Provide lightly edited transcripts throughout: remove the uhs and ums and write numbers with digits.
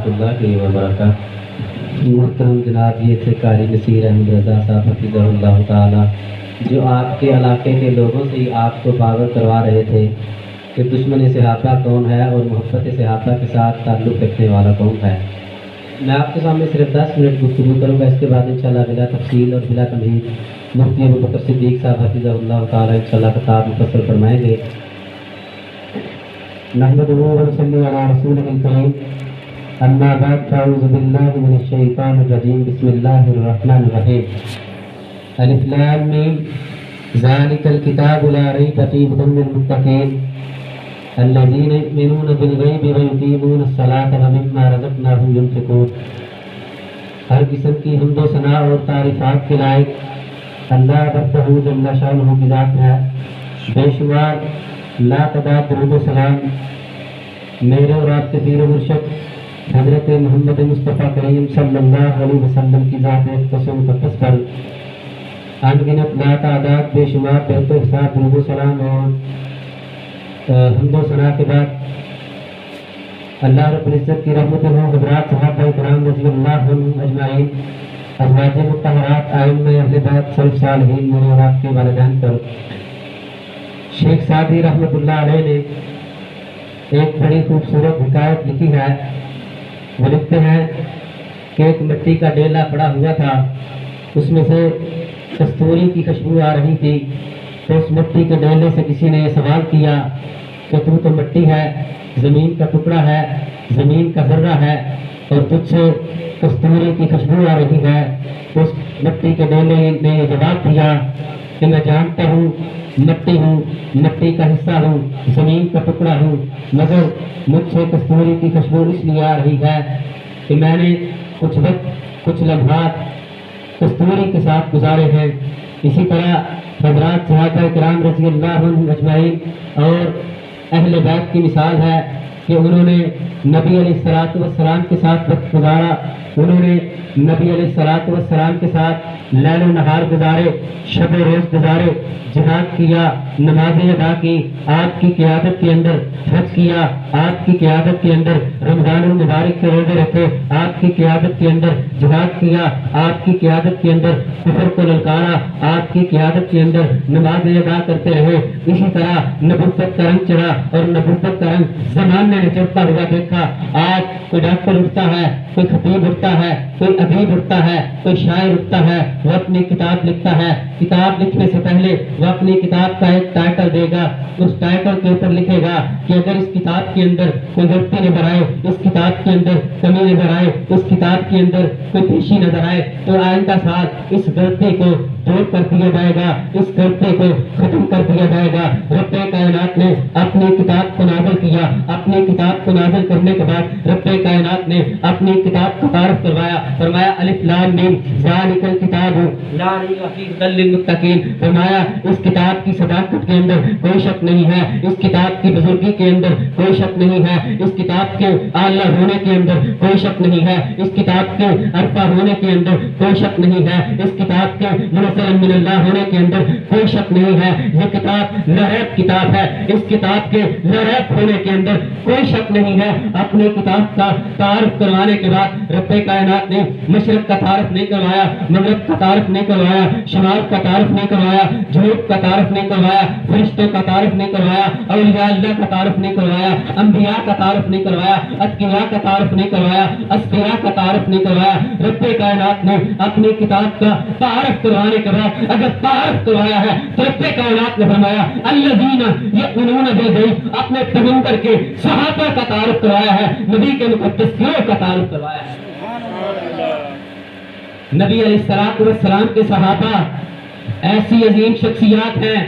रहमतुल्लाहि व बरकातुहू। मुहतरम जनाब, ये थे कारी नसीर अहमद रज़ा साहब हफ़िज़हुल्लाह ताला, जो आपके इलाके के लोगों से ही आपको पागल करवा रहे थे कि दुश्मन सहाबा कौन है और मोहब्बत सहाबा के साथ ताल्लुक़ रखने वाला कौन है। मैं आपके सामने सिर्फ 10 मिनट गुफ्तगू करूँगा, इसके बाद इंशाअल्लाह बिला तफसील और बिला तमहीद मुफ्ती अबू बकर सिद्दीक़ साहब हफ़िज़हुल्लाह ताला इंशाअल्लाह किताब मुफस्सल फरमाएंगे। नहमदुहु व नसल्ली अला रसूलिहिल करीम, अम्मा बाद, फ़अऊज़ु बिल्लाहि मिनश शैतानिर रजीम, बिस्मिल्लाहिर रहमानिर रहीम। अलिफ लाम मीम, ज़ालिकल किताबु ला रैब फ़ीहि हुदल लिल मुत्तक़ीन अल्लज़ीना युमिनूना बिल ग़ैबि व युक़ीमूनस सलाता व मिम्मा रज़क़नाहुम युनफ़िक़ून। हर किस्म की हम्द व सना और तारीफ़ात के लायक अल्लाह वहदहू जल्ल शानुहु की ज़ात है। बेशुमार लातदाद दुरूद व सलाम मेरे और आपके पीर व मुर्शिद हज़रत मोहम्मद मुस्तफ़ा करीम सल्लल्लाहु अलैहि वसल्लम की ज़ात मुक़द्दस पर अनगिनत लातदाद बेशुमार बेहिसाब दुरूद व सलाम और हम्द व सना के बाद अल्लाह रब्बुल इज़्ज़त की रहमत हो हज़रात सहाबा किराम रज़ियल्लाहु अन्हुम अजमाइन, अज़वाज मुत्तहरात, आइम्मा अहले बैत, सल्फ़ सालिहीन, मेरे और आपके वालिदैन पर शेख सादी रहमतुल्लाह अलैह ने एक बड़ी खूबसूरत हिकायत लिखी है। वो लिखते हैं कि एक मिट्टी का डेला पड़ा हुआ था, उसमें से कस्तूरी की खुशबू आ रही थी। तो उस मिट्टी के डेले से किसी ने सवाल किया कि तू तो मिट्टी है, ज़मीन का टुकड़ा है, ज़मीन का ज़र्रा है और तुझसे कस्तूरी की खुशबू आ रही है। उस मिट्टी के डेले ने जवाब दिया कि मैं जानता हूँ मिट्टी हूँ, मिट्टी का हिस्सा हूँ, ज़मीन का टुकड़ा हूँ, मगर मुझसे कस्तूरी की खुशबू इसलिए आ रही है कि मैंने कुछ वक्त, कुछ लम्हात कस्तूरी के साथ गुजारे हैं। इसी तरह हज़रात सहाबा किराम रज़ियल्लाहु अन्हुम अजमाइन और अहले बैत की मिसाल है कि उन्होंने नबी अलैहिस्सलातु वस्सलाम के साथ वक्त गुजारा, उन्होंने नबी अलैहिस्सलातु वस्सलाम के साथ लैल नहार गुजारे, शब रोज़ गुजारे, जिहाद किया, नमाज़ें अदा की, आपकी क़ियादत के अंदर हज किया, आपकी क़ियादत के अंदर रमज़ानुल मुबारक के रोज़े रखे, आपकी क़ियादत के अंदर जिहाद किया, आपकी क़ियादत के अंदर कुफ्र को ललकारा, आपकी क़ियादत के अंदर नमाज़ें अदा करते रहे। इसी तरह नबुव्वत का रंग चढ़ा और नबुव्वत का रंग ज़माने ने चढ़ता हुआ देखा। आज कोई डॉक्टर उठता है, कोई खतीब उठता है, कोई अदीब उठता है, कोई शायर उठता है, वो अपनी किताब लिखता है। किताब लिखने से पहले वो अपनी किताब का एक टाइटल देगा, उस टाइटल के ऊपर लिखेगा कि अगर इस किताब के अंदर कोई गलती नजर आए, इस किताब के अंदर कमी नजर आए, इस किताब के अंदर कोई पेशी नजर आए, तो आइंदा साल इस गलती को दूर कर दिया जाएगा, इस गलती को खत्म कर दिया जाएगा। रब्बे कायनात ने अपनी किताब को नाज़िल किया, अपनी किताब को नाज़िल करने के बाद रब्बे कायनात ने अपनी किताब को तारीफ करवाया, फरमाया अलिफ लाम मीम ज़ालिकल किताबु ला रैब फ़ीहि हुदल लिल मुत्तक़ीन। फरमाया इस किताब की सदाकत के अंदर कोई शक नहीं है, इस किताब की बुजुर्गी के अंदर कोई शक नहीं है, इस किताब के आला होने के अंदर कोई शक नहीं है, इस किताब के अरफा होने के अंदर कोई शक नहीं है, इस किताब के मुनज़्ज़ल मिनल्लाह होने के अंदर कोई शक नहीं है। ये किताब लरैब किताब है, इस किताब के लरैब होने के अंदर कोई शक नहीं है। अपनी किताब का तारीफ करवाने के बाद रब्बे कायनात ने मशरक़ का तारीफ नहीं करवाया, मगरिब का तारीफ नहीं करवाया, शमाल का तारीफ नहीं करवाया, जनूब का तारीफ नहीं करवाया, फरिश्तों का तारीफ नहीं करवाया, औलिया अल्लाह का तारीफ नहीं करवाया, अंबिया का तारीफ नहीं करवाया, अत्किया का तारीफ नहीं करवाया, अस्फिया का तारीफ नहीं करवाया। रब्बे कायनात ने अपनी किताब का तारीफ करवाने के बाद अगर तारीफ करवाया है तो रब्बे कायनात ने फरमाया अल्लज़ीना युमिनूना बिल गैब, अपने पैगंबर के सहाबा का तारीफ करवाया है, नबी के मुक़द्दसियों का तारीफ करवाया है। नबी अलैहिस्सलातु वस्सलाम के सहाबा ऐसी अजीम शख्सियात हैं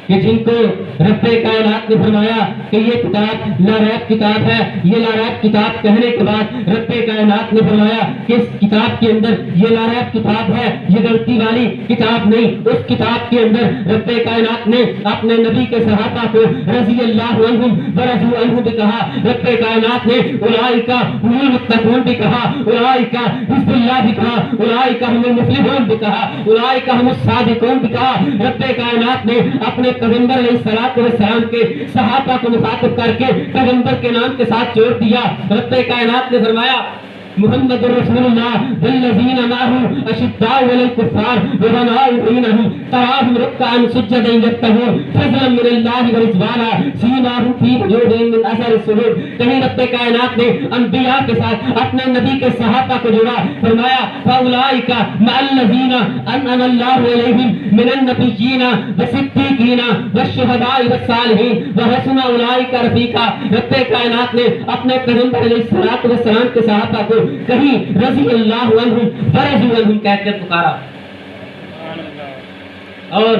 कि जिनको रब्बे कायनात ने फरमाया कि ये किताब लारैब किताब है। ये लारैब किताब कहने के बाद रब्बे कायनात ने फरमाया कि इस किताब के अंदर ये लारैब किताब है, ये गलती वाली किताब नहीं। उस किताब के अंदर रब्बे कायनात ने अपने नबी के सहाबा को रज़ियल्लाहु अन्हुम व रज़ू अन्हु भी कहा, रब्बे कायनात ने उलाइका हुमुल मुत्तक़ून भी कहा, उलाइका हिज़्बुल्लाह भी कहा, उलाइका हुमुल मुफ़्लिहून भी कहा, उलाइका हुमुस सादिक़ून भी कहा। रब्बे कायनात ने अपने पैगंबर अलैहिस्सलाम के सहाबा को मुखातिब करके पैगंबर के नाम के साथ जोड़ दिया। रब्बे कायनात ने फरमाया मुहम्मद रसूलुल्लाह वल्लज़ीना माअहू अशिद्दाउ अलल कुफ़ार रुहमाउ बैनहुम तराहुम रुक्अन सुज्जदन यब्तगून फज़लन मिनल्लाहि व रिज़वाना सीमाहुम फी वजूहिहिम मिन असरिस सुजूद। कहीं रब्बे कायनात ने अंबिया के साथ अपने नबी के सहाबा को जोड़ा, फरमाया फउलाइका मअल्लज़ीना अनअम अल्लाहु अलैहिम मिनन नबिय्यीना व सिद्दीकीना व शुहदाई व सालिहीन व हसुन उलाइका रफ़ीका। रब्बे कायनात ने अपने पैगंबर अलैहिस्सलाम के सहाबा को कहीं रज़ी अल्लाहु अन्हुम व रज़ू अन्हुम कहकर पुकारा। और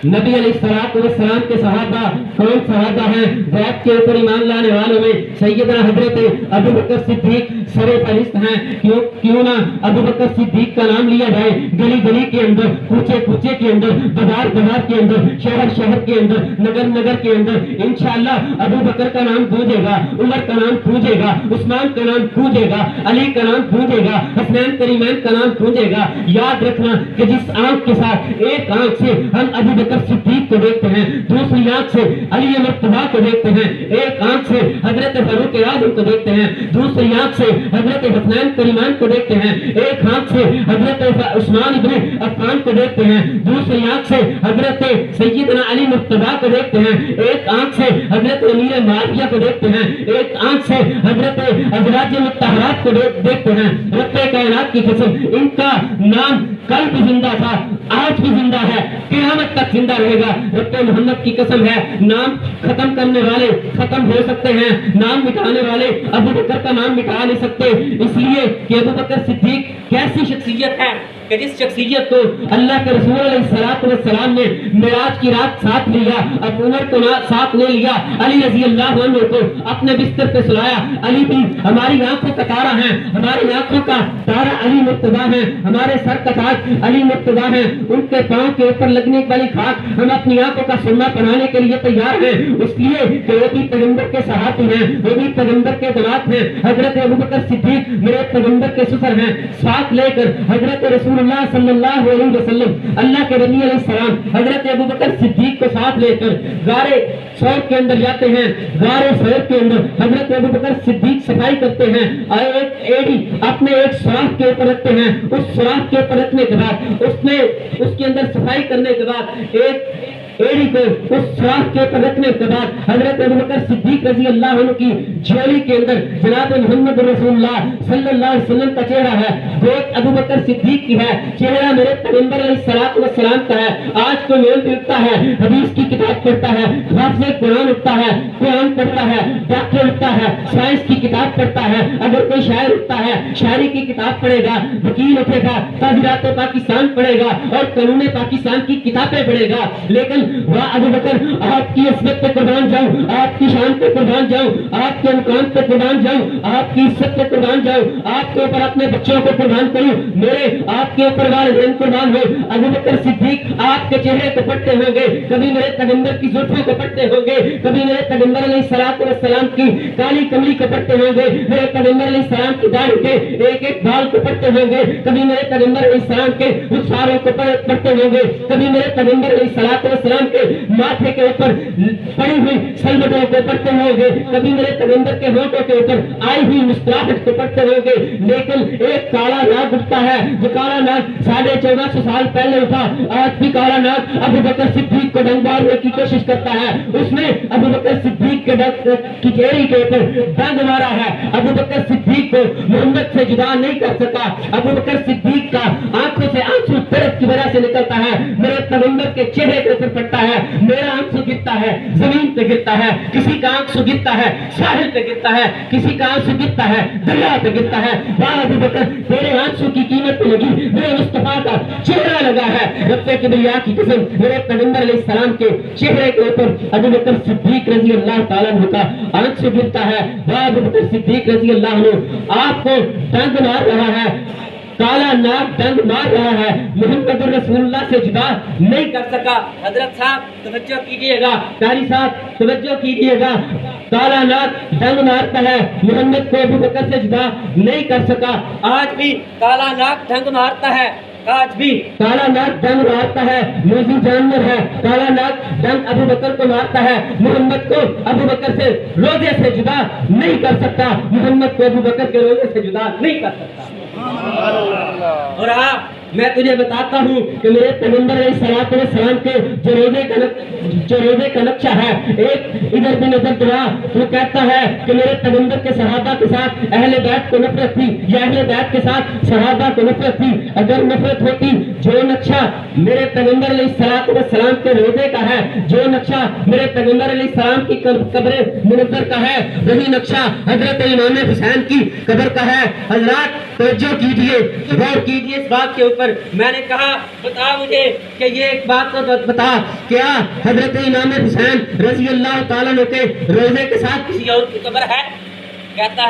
नबी अलैहिस्सलाम के सहाबा कौन सहाबा हैं? ज़ैद के ऊपर ईमान लाने वालों में सैयदना हज़रत अबू बकर सिद्दीक सरे फहरिस्त हैं। क्यों ना अबू बकर सिद्दीक का नाम लिया जाए। गली गली के अंदर, कूचे कूचे के अंदर, बाजार बाजार के अंदर, शहर शहर के अंदर, नगर नगर के अंदर इंशाअल्लाह अबू बकर का नाम गूंजेगा, उमर का नाम गूंजेगा, उस्मान का नाम गूंजेगा, अली का नाम गूंजेगा, हसनैन करीमैन का नाम गूंजेगा। याद रखना कि जिस आंख के साथ एक आंख से हम अबू बकर सिद्दीक को देखते हैं, दूसरी आंख से अली मुर्तज़ा को देखते हैं, एक आंख से हजरत फारूक आज़म को देखते हैं, दूसरी आंख से हजरत हसनैन करीमान को देखते हैं, एक आंख से हजरत उस्मान इब्न अफ़्फ़ान को देखते हैं, दूसरी आंख से हजरत सैयदना अली मुर्तज़ा को देखते हैं, एक आंख से हजरत अमीर मुआविया को देखते हैं, एक आंख से हजरत अज़वाज मुत्तहरात को देखते हैं। रब्बे कायनात की कसम, इनका नाम कल भी जिंदा था, आज भी जिंदा है, क़यामत तक जिंदा रहेगा। रब्बे मोहम्मद की कसम है, नाम खत्म करने वाले खत्म हो सकते हैं, नाम मिटाने वाले अबू बकर का नाम मिटा नहीं सकते। इसलिए कि अबू बकर सिद्दीक कैसी शख्सियत है कि जिस शख्सियत को अल्लाह के रसूल अलैहिस्सलाम ने मिराज की रात साथ लिया, अब उमर को साथ ले लिया, अली रज़ी अल्लाह अन्हु को अपने बिस्तर पे सुलाया। अली भी हमारी आंखों का तारा है, हमारी आंखों का तारा अली मुर्तज़ा है, हमारे सर का ताज अली मुर्तज़ा है, उनके पांव के ऊपर लगने वाली खाक हम अपनी आंखों का सुन्ना बनाने के लिए तैयार हैं। इसलिए कि वो भी पैगंबर के सहाबी हैं, वो भी पैगंबर के दामाद हैं। हजरत अबू बकर सिद्दीक मेरे पैगंबर के ससुर हैं। साथ लेकर हजरत रसूलुल्लाह सल्लल्लाहु अलैहि वसल्लम अल्लाह के नबी अलैहिस्सलाम हजरत अबू बकर सिद्दीक को साथ लेकर गारे सौर के अंदर जाते हैं। गारे सौर के अंदर हजरत अबू बकर सिद्दीक सफाई करते हैं और एक एड़ी अपने एक सुराख के ऊपर रखते हैं। उस सुराख के ऊपर रखने के बाद उसके अंदर सफाई करने के बाद एक एड़ी को उस सुराख के ऊपर रखने के बाद हजरत अबू बकर सिद्दीक रज़ी अल्लाह अन्हु की झोली के अंदर जनाब मोहम्मद रसूलुल्लाह सल्लल्लाहु अलैहि वसल्लम का चेहरा है। गोद अबू बकर सिद्दीक की है, चेहरा मेरे पैगंबर अलैहिस्सलाम का है। आज कोई मेल उठता है, हदीस की किताब पढ़ता है, हाफ़िज़ कुरान उठता है, कुरान पढ़ता है, डॉक्टर उठता है, साइंस की किताब पढ़ता है। अगर कोई शायर उठता है, शायरी की किताब पढ़ेगा, वकील उठेगा, ताज़ीरात पाकिस्तान पढ़ेगा और कानून पाकिस्तान की किताबें पढ़ेगा। लेकिन वाह अबू बकर, आपकी इज्जत पे कुर्बान जाऊं, आपकी शान पे कुर्बान जाऊं, आपके मुकाम पे कुर्बान जाऊं, आपकी इज्जत पे कुर्बान जाऊं, आपके ऊपर अपने बच्चों को कुर्बान करूं, मेरे आपके ऊपर वालिदैन कुर्बान हो। अबू बकर सिद्दीक आपके चेहरे को पढ़ते होंगे, कभी मेरे पैगंबर की जुल्फों को पढ़ते होंगे, कभी मेरे पैगंबर अलैहिस्सलाम की काली कमली को पढ़ते होंगे, मेरे पैगंबर अलैहिस्सलाम की दाढ़ी के एक एक बाल को पढ़ते होंगे, कभी मेरे पैगंबर अलैहिस्सलाम के रुखसारों को पढ़ते होंगे, कभी मेरे पैगंबर अलैहिस्सलाम के माथे के ऊपर पड़ी हुई सलवटों को पढ़ते होंगे, कभी मेरे पैगंबर के होठों के ऊपर आई हुई मुस्कुराहट को पढ़ते होंगे। लेकिन एक काला नाग उठता है, जो काला नाग 1450 साल पहले उठा, आज भी काला नाग अबू बकर सिद्दीक को डंक मारने की कोशिश करता है। उसने अबू बकर सिद्दीक की चेहरे के ऊपर डंक मारा है। अबू बकर सिद्दीक को मोहम्मद से जुदा नहीं कर सका। अबू बकर सिद्दीक का आंखों से आंसू दर्द की वजह से निकलता है, मेरे पैगंबर के चेहरे के ऊपर पड़ता है। मेरा आंसू गिरता है, जमीन पे गिरता है, किसी का आंसू गिरता है साहिल पे गिरता है, किसी का आंसू गिरता है दरिया पे गिरता है। वाह अबू बकर, तेरे आंसू की कीमत पे लगी मेरे मुस्तफा का चेहरा लगा है। रब्बे किबरिया की कसम, मेरे पैगंबर अलैहिस्सलाम के चेहरे के ऊपर अबू बकर सिद्दीक रज़ी अल्लाह ताला अन्हु का आंसू गिरता है। वाह अबू बकर सिद्दीक रज़ी अल्लाह अन्हु आपको डंक मार रहा है, काला नाग डंक मार रहा है, मोहम्मद रसूलुल्लाह से जुदा नहीं कर सका। हजरत साहब तवज्जो कीजिएगा, कारी साहब तवज्जो कीजिएगा, काला नाग डंक मारता है, मोहम्मद को अबू बकर से जुदा नहीं कर सका। आज भी काला नाग डंक मारता है, آج بھی کالا ناک ڈنگ مارتا ہے، موذی جانور ہے، کالا ناک ڈنگ ابو بکر کو مارتا ہے، محمد کو ابو بکر سے روزے سے جدا نہیں کر سکتا، محمد کو ابو بکر کے روزے سے جدا نہیں کر سکتا۔ اور میں تجھے بتاتا ہوں کہ میرے پیغمبر علیہ السلام کے جو روزے کا نقشہ ہے، ایک ادھر بھی نظر دعا وہ کہتا ہے کہ میرے پیغمبر کے صحابہ کے ساتھ اہل بیت کو نفرت تھی، یا اہل بیت کے ساتھ صحابہ کو نفرت تھی۔ اگر نفرت ہوتی، جو نقشہ میرے پیغمبر علیہ السلام کے روزے کا ہے، جو نقشہ میرے پیغمبر علیہ السلام کی قبر منور کا ہے، وہی نقشہ حضرت امام حسین کی قبر کا ہے۔ اللہ توجہ کیجئے، غور کیجئے اس بات کے اوپر۔ میں نے کہا بتا مجھے کہ یہ ایک بات تو بتا، کیا حضرت امام حسین رضی اللہ تعالیٰ عنہ کے روزے کے ساتھ کسی اور کی قبر ہے؟ کہتا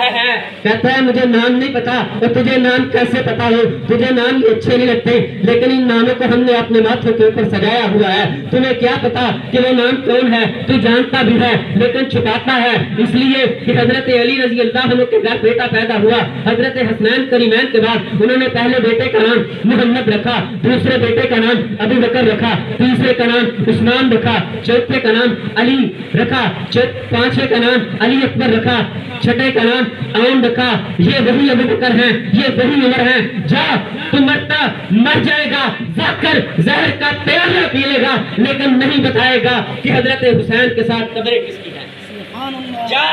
ہے مجھے نام نہیں پتا۔ اور تجھے نام کیسے پتا ہو؟ تجھے نام یہ اچھے نہیں لگتے، لیکن ان ناموں کو ہم نے اپنے ماتھوں کے اوپر سجایا ہوا ہے۔ تمہیں کیا پتا کہ وہ نام کون ہے؟ تو جانتا بھی ہے لیکن چھپاتا ہے، اس لیے کہ حضرت علی رضی اللہ عنہ کے گھر بیٹا پیدا ہوا، حضرت حسنین کریمین کے بعد انہوں نے پہلے بیٹے کا نام محمد رکھا، دوسرے بیٹے کا نام ابو بکر رکھا، تیسرے کا نام عثمان رکھا، چوتھے کا نام علی رکھا، پانچویں کا نام علی اکبر رکھا، چھٹے کا نام عون رکھا۔ یہ وہی ابو بکر ہیں، یہ وہی عمر ہیں۔ جا تو مرتا مر جائے گا، ذاکر زہر کا پیالہ پی لے گا، لیکن نہیں بتائے گا کہ حضرت حسین کے ساتھ قبریں کس کی ہیں۔ جا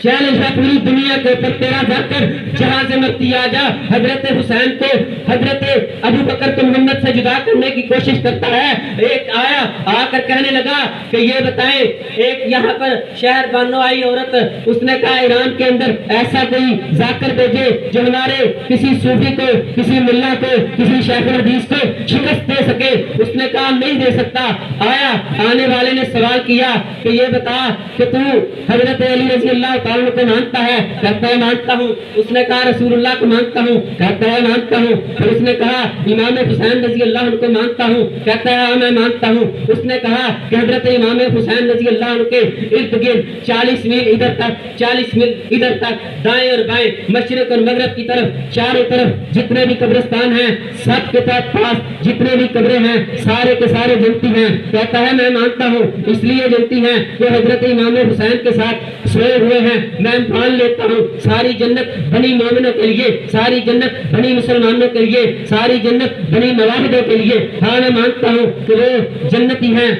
چیلنج ہے پوری دنیا کے اوپر تیرا ذاکر، جہاں سے مرتی آ جا۔ حضرت حسین کو حضرت ابو بکر کو محمد سے جدا کرنے کی کوشش کرتا ہے۔ ایک آیا آ کر کہنے لگا کہ یہ بتائیں، ایک یہاں پر شہر بانو آئی عورت، اس نے کہا ایران کے اندر ایسا کوئی ذاکر بھیجے جو ہمارے کسی صوفی کو، کسی ملا کو، کسی شیخ الحدیث کو شکست دے سکے۔ اس نے کہا نہیں دے سکتا۔ آیا آنے والے نے سوال کیا کہ یہ بتا کہ تو حضرت علی رضی اللہ تعالیٰ کو مانتا ہے؟ کہتا ہے مانتا ہوں۔ اس نے کہا رسول اللہ کو مانتا ہوں؟ کہتا ہے مانتا ہوں۔ پھر اس نے کہا امام حسین رضی اللہ عنہ کو مانتا ہوں؟ کہتا ہے ہاں میں مانتا ہوں۔ اس نے کہا کہ حضرت امام حسین رضی اللہ عنہ کے ارد گرد 40 میل ادھر تک، 40 میل ادھر تک، دائیں اور بائیں، مشرق اور مغرب کی طرف، چاروں طرف جتنے بھی قبرستان ہیں، سب کے پاس جتنے بھی قبریں ہیں، سارے کے سارے جنتی ہیں۔ کہتا ہے میں مانتا ہوں، اس لیے جنتی ہیں کہ حضرت امام حسین کے ساتھ سوئے ہوئے ہیں۔ میں مان لیتا ہوں ساری جنت بنی مومنوں کے لیے، ساری جنت بنی مسلمانوں کے لیے، ساری جنت بنی مواحدوں کے لیے۔ ہاں میں مانتا ہوں کہ وہ جنتی ہیں۔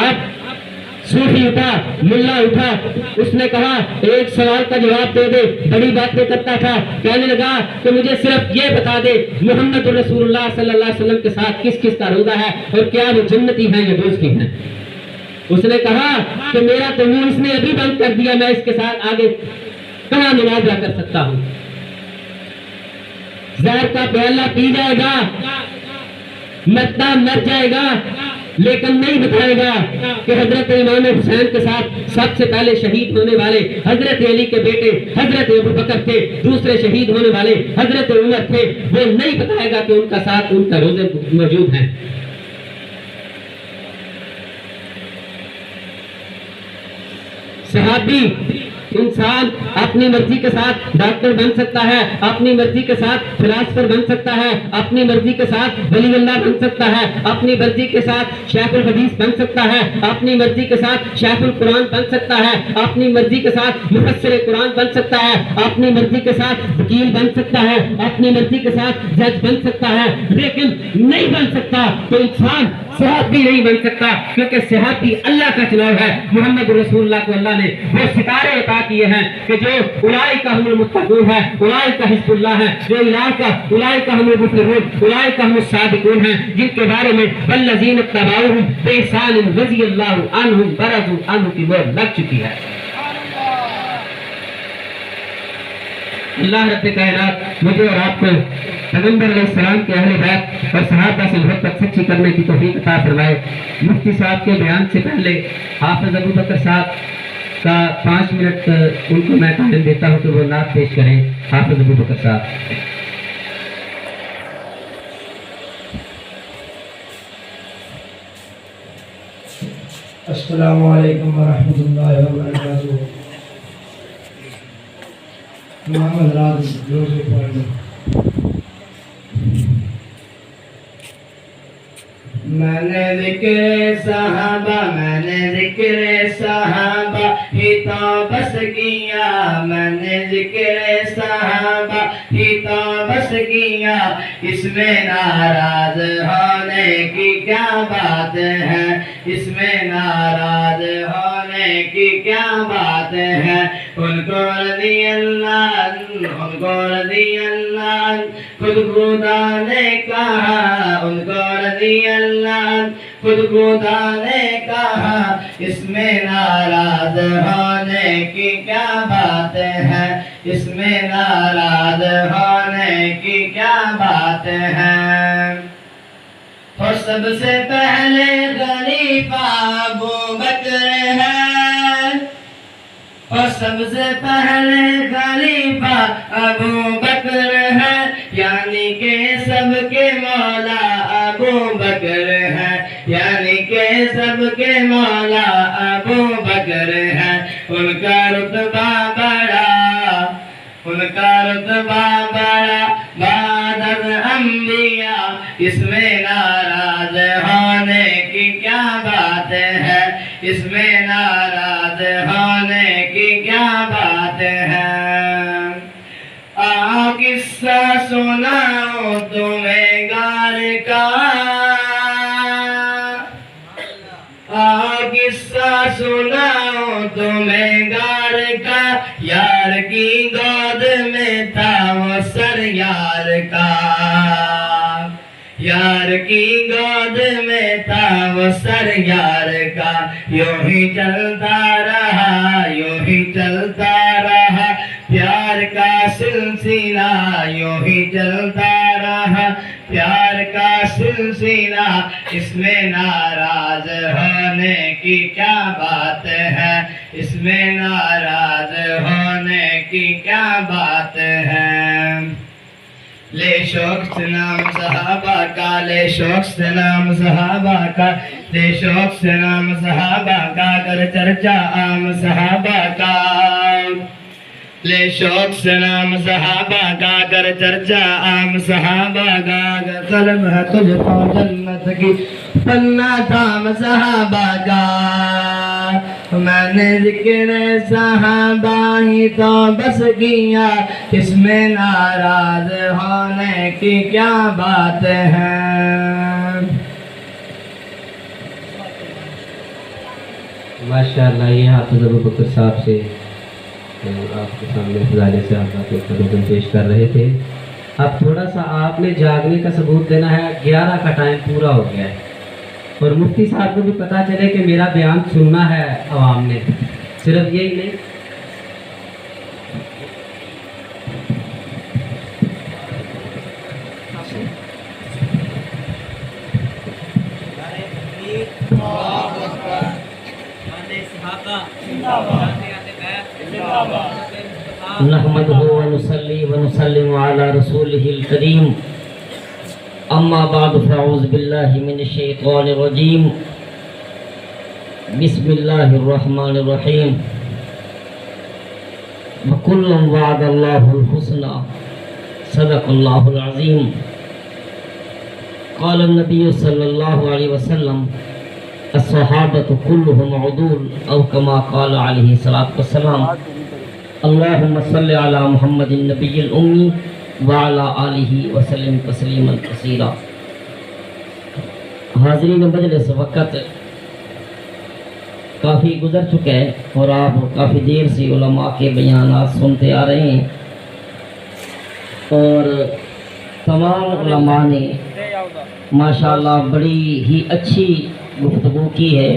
اب صوفی اٹھا، ملا اٹھا، اس نے کہا ایک سوال کا جواب دے دے، بڑی باتیں کرتا تھا۔ کہنے لگا کہ مجھے صرف یہ بتا دے محمد رسول اللہ صلی اللہ علیہ وسلم کے ساتھ کس کس کا روزہ ہے، اور کیا وہ جنتی ہیں یا دوزخی ہیں؟ اس نے کہا کہ میرا تو منہ اس نے ابھی بند کر دیا، میں اس کے ساتھ آگے کہاں مناظرہ کر سکتا ہوں؟ زہر کا پیالہ پی جائے گا، مرتا مر جائے گا، لیکن نہیں بتائے گا کہ حضرت امام حسین کے ساتھ سب سے پہلے شہید ہونے والے حضرت علی کے بیٹے حضرت ابو بکر تھے، دوسرے شہید ہونے والے حضرت عمر تھے۔ وہ نہیں بتائے گا کہ ان کا ساتھ ان کا روزے موجود ہیں۔ صحابی انسان اپنی مرضی کے ساتھ ڈاکٹر بن سکتا ہے، اپنی مرضی کے ساتھ فلاسفر بن سکتا ہے، اپنی مرضی کے ساتھ ولی اللہ بن سکتا ہے، اپنی مرضی کے ساتھ شیخ الحدیث بن سکتا ہے، اپنی مرضی کے ساتھ شیخ القرآن بن سکتا ہے، اپنی مرضی کے ساتھ مفسر قرآن بن سکتا ہے، اپنی مرضی کے ساتھ وکیل بن سکتا ہے، اپنی مرضی کے ساتھ جج بن سکتا ہے، لیکن نہیں بن سکتا تو انسان صحابی نہیں بن سکتا، کیونکہ صحابی اللہ کا چناؤ ہے۔ محمد رسول اللہ کو اللہ نے وہ ستارے عطا کیے ہیں کہ جو اولئک هم المتقون ہے، اولئک حزب اللہ ہے، جو اولئک هم المفلحون، اولئک هم الصادقون ہیں، جن کے بارے میں والذین اتبعوهم بإحسان رضی اللہ عنہم ورضوا عنہ کی مہر لگ چکی ہے۔ اللہ رب کائنات مجھے اور آپ کو پیغمبر علیہ السلام کے اہل بیت اور صحابہ سے محبت سچی کرنے کی توفیق عطا فرمائے۔ مفتی صاحب کے بیان سے پہلے حافظ ابو بکر صاحب کا 5 منٹ ان کو میں تعلیم دیتا ہوں کہ وہ نعت پیش کریں۔ حافظ ابو بکر صاحب۔ السلام علیکم ورحمۃ اللہ وبرکاتہ۔ امام حضرات روزے پڑھ لو۔ میں نے ذکر صحابہ میں نے ذکر صحابہ ہی تو بس کیا میں نے ذکر صحابہ ہی تو بس کیا اس میں ناراض ہونے کی کیا بات ہے اس میں ناراض ہونے کی کیا بات ہے ان کو رضی اللہ ان کو رضی اللہ خود خدا نے کہا ان کو رضی اللہ خود خدا نے کہا اس میں ناراض ہونے کی کیا بات ہے اس میں ناراض ہونے کی کیا بات ہے اور سب سے پہلے خلیفہ ابو بکر ہے اور سب سے پہلے خلیفہ ابو بکر ہے یعنی کہ سب کے مولا ابو بکر ہے یعنی کہ سب کے مولا ابو بکر ہے ان کا رتبہ بڑا ان کا رتبہ بڑا بعد انبیاء اس میں ناراض ہونے کی کیا بات ہے اس میں ناراض ہونے کی کیا بات ہے قصہ سناؤ تمہیں غار کا قصہ سناؤ تمہیں غار کا یار کی گود میں تھا وہ سر یار کا یار کی گود میں تھا وہ سر یار کا یوں ہی چلتا رہا یوں ہی چلتا رہا پیار کا سلسلہ یوں ہی چلتا رہا پیار کا سلسلہ اس میں ناراض ہونے کی کیا بات ہے اس میں ناراض ہونے کی کیا بات ہے لے شوق سے نام صحابہ کا لے شوق سے نام صحابہ کا لے شوق سے نام صحابہ کا کر چرچا عام صحابہ کا لے شوق سے نام صحابہ کا کر چرچا عام صحابہ کا قلم ہے تجھ کو جنت کی پنہ تھام صحابہ کا میں نے ذکر صحابہ ہی تو بس کیا اس میں ناراض ہونے کی کیا بات ہے ماشاءاللہ یہ حافظ ابو بکر صاحب سے آپ کے سامنے فضائل سے آپ کو پیش کر رہے تھے اب تھوڑا سا آپ نے جاگنے کا ثبوت دینا ہے 11 کا ٹائم پورا ہو گیا ہے اور مفتی صاحب کو بھی پتہ چلے کہ میرا بیان سننا ہے عوام نے صرف یہی نہیں نحمدہ ونصلی ونسلم علی رسولہ الکریم اما بعد فاعوذ باللہ من الشیطان الرجیم بسم اللہ الرحمن الرحیم وکلا وعد اللہ الحسنى صدق اللہ العظیم قال النبی صلی اللہ علیہ وسلم الصحابة كلهم عدول او كما قال علیہ الصلاة والسلام اللهم صل على محمد النبی الأمی وعلى آلہ وسلم تسلیما کثیرا حاضرین مجلس وقت کافی گزر چکے ہیں اور آپ کافی دیر سے علماء کے بیانات سنتے آ رہے ہیں اور تمام علماء نے ماشاءاللہ بڑی ہی اچھی گفتگو کی ہے